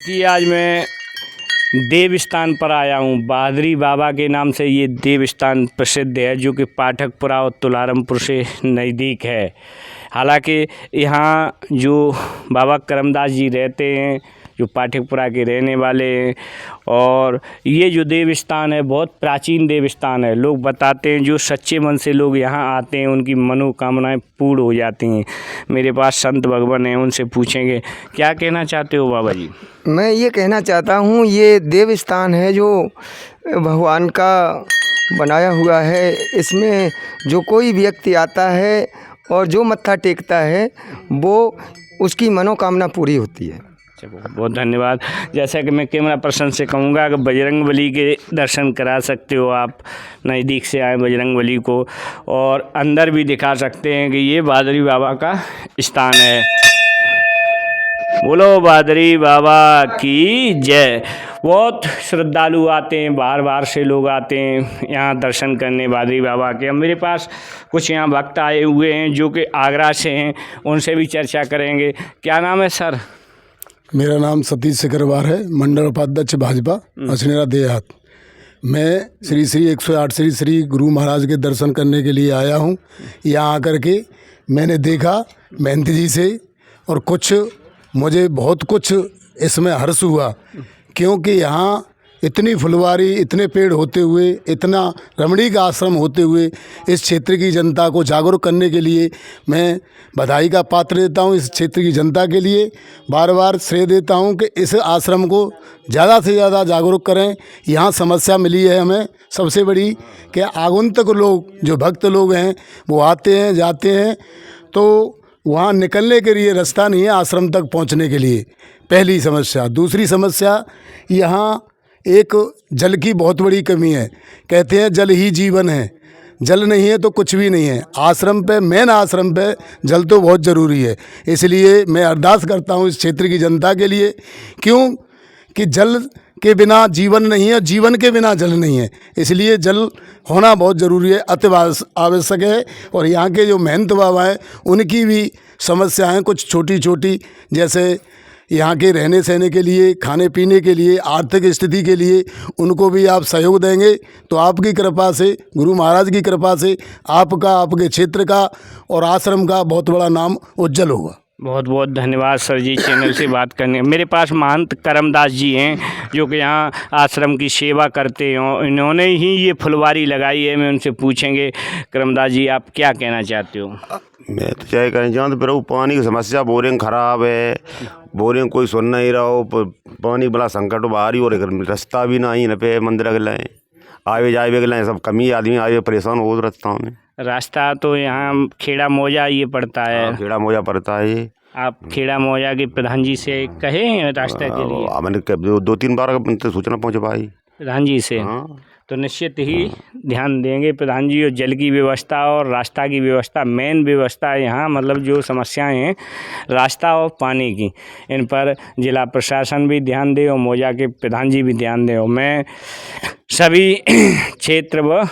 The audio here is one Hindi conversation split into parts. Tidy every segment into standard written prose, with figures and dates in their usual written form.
कि आज मैं देव स्थान पर आया हूँ। बहादुरी बाबा के नाम से ये देव स्थान प्रसिद्ध है, जो कि पाठकपुरा और तुलारामपुर से नज़दीक है। हालांकि यहाँ जो बाबा करमदास जी रहते हैं, जो पाठकपुरा के रहने वाले हैं, और ये जो देव स्थान है बहुत प्राचीन देव स्थान है। लोग बताते हैं जो सच्चे मन से लोग यहाँ आते हैं उनकी मनोकामनाएं पूर्ण हो जाती हैं। मेरे पास संत भगवान हैं, उनसे पूछेंगे क्या कहना चाहते हो बाबा जी। मैं ये कहना चाहता हूँ, ये देव स्थान है जो भगवान का बनाया हुआ है। इसमें जो कोई व्यक्ति आता है और जो मत्था टेकता है वो उसकी मनोकामना पूरी होती है। बहुत बहुत धन्यवाद। जैसा कि मैं कैमरा पर्सन से कहूँगा कि बजरंगबली के दर्शन करा सकते हो आप, नज़दीक से आए बजरंगबली को, और अंदर भी दिखा सकते हैं कि ये बहादुरी बाबा का स्थान है। बोलो बहादुरी बाबा की जय। बहुत श्रद्धालु आते हैं, बाहर बाहर से लोग आते हैं यहाँ दर्शन करने बहादुरी बाबा के। अब मेरे पास कुछ यहाँ भक्त आए हुए हैं जो कि आगरा से हैं, उनसे भी चर्चा करेंगे। क्या नाम है सर? मेरा नाम सतीश सिकरवार है, मंडल उपाध्यक्ष भाजपा असनेरा देहात। मैं श्री 108 श्री गुरु महाराज के दर्शन करने के लिए आया हूँ। यहाँ आकर के मैंने देखा महंत जी से, और कुछ मुझे बहुत कुछ इसमें हर्ष हुआ, क्योंकि यहाँ इतनी फुलवारी, इतने पेड़ होते हुए, इतना रमणीक आश्रम होते हुए इस क्षेत्र की जनता को जागरूक करने के लिए मैं बधाई का पात्र देता हूँ। इस क्षेत्र की जनता के लिए बार बार श्रेय देता हूँ कि इस आश्रम को ज़्यादा से ज़्यादा जागरूक करें। यहाँ समस्या मिली है हमें सबसे बड़ी कि आगंतुक लोग, जो भक्त लोग हैं, वो आते हैं जाते हैं, तो वहाँ निकलने के लिए रास्ता नहीं है आश्रम तक पहुँचने के लिए, पहली समस्या। दूसरी समस्या, यहाँ एक जल की बहुत बड़ी कमी है। कहते हैं जल ही जीवन है, जल नहीं है तो कुछ भी नहीं है। आश्रम पे, मेन आश्रम पे जल तो बहुत ज़रूरी है। इसलिए मैं अरदास करता हूँ इस क्षेत्र की जनता के लिए, क्यों कि जल के बिना जीवन नहीं है, जीवन के बिना जल नहीं है। इसलिए जल होना बहुत ज़रूरी है, अति आवश्यक है। और यहाँ के जो महंत बाबा हैं उनकी भी समस्याएं कुछ छोटी छोटी, जैसे यहाँ के रहने सहने के लिए, खाने पीने के लिए, आर्थिक स्थिति के लिए, उनको भी आप सहयोग देंगे तो आपकी कृपा से, गुरु महाराज की कृपा से आपका, आपके क्षेत्र का और आश्रम का बहुत बड़ा नाम उज्जवल होगा। बहुत बहुत धन्यवाद सर जी चैनल से बात करने। मेरे पास महंत करमदास जी हैं जो कि यहाँ आश्रम की सेवा करते हैं, इन्होंने ही ये फुलवारी लगाई है। मैं उनसे पूछेंगे, करमदास जी आप क्या कहना चाहते हो? मैं तो चाहे कहना चाहूँ तो प्रभु, पानी की समस्या, बोरिंग ख़राब है, बोरिंग कोई सुन नहीं रहा हो, पानी बड़ा संकट बाहरी और रास्ता भी नहीं न पे मंदिर के लाए आवे जाए के लाए सब कमी, आदमी आवे परेशान हो रास्ता में। रास्ता तो यहाँ खेड़ा मौजा ये पड़ता है, खेड़ा मौजा पड़ता है। ये आप खेड़ा मौजा के प्रधान जी से कहे रास्ते के लिए? मैंने 2-3 बार सूचना पहुँच पाई प्रधान जी से। तो निश्चित ही ध्यान देंगे प्रधान जी। और जल की व्यवस्था और रास्ता की व्यवस्था, मेन व्यवस्था यहाँ, मतलब जो समस्याएं हैं रास्ता और पानी की, इन पर जिला प्रशासन भी ध्यान दे और मौजा के प्रधान जी भी ध्यान दें। और मैं सभी क्षेत्र व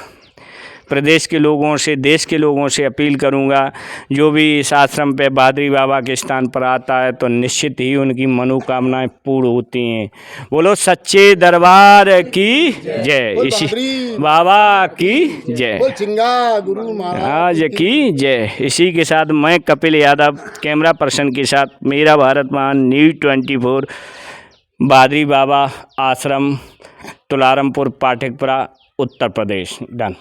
प्रदेश के लोगों से, देश के लोगों से अपील करूंगा, जो भी इस आश्रम पे बहादुरी बाबा के स्थान पर आता है तो निश्चित ही उनकी मनोकामनाएं पूर्ण होती हैं। बोलो सच्चे दरबार की जय, इसी बाबा की जय, गुरु महाराज की जय। इसी के साथ मैं कपिल यादव कैमरा पर्सन के साथ, मेरा भारत महान न्यूज़ 24, बहादुरी बाबा आश्रम, तुलारामपुर, पाठकपुरा, उत्तर प्रदेश। डन।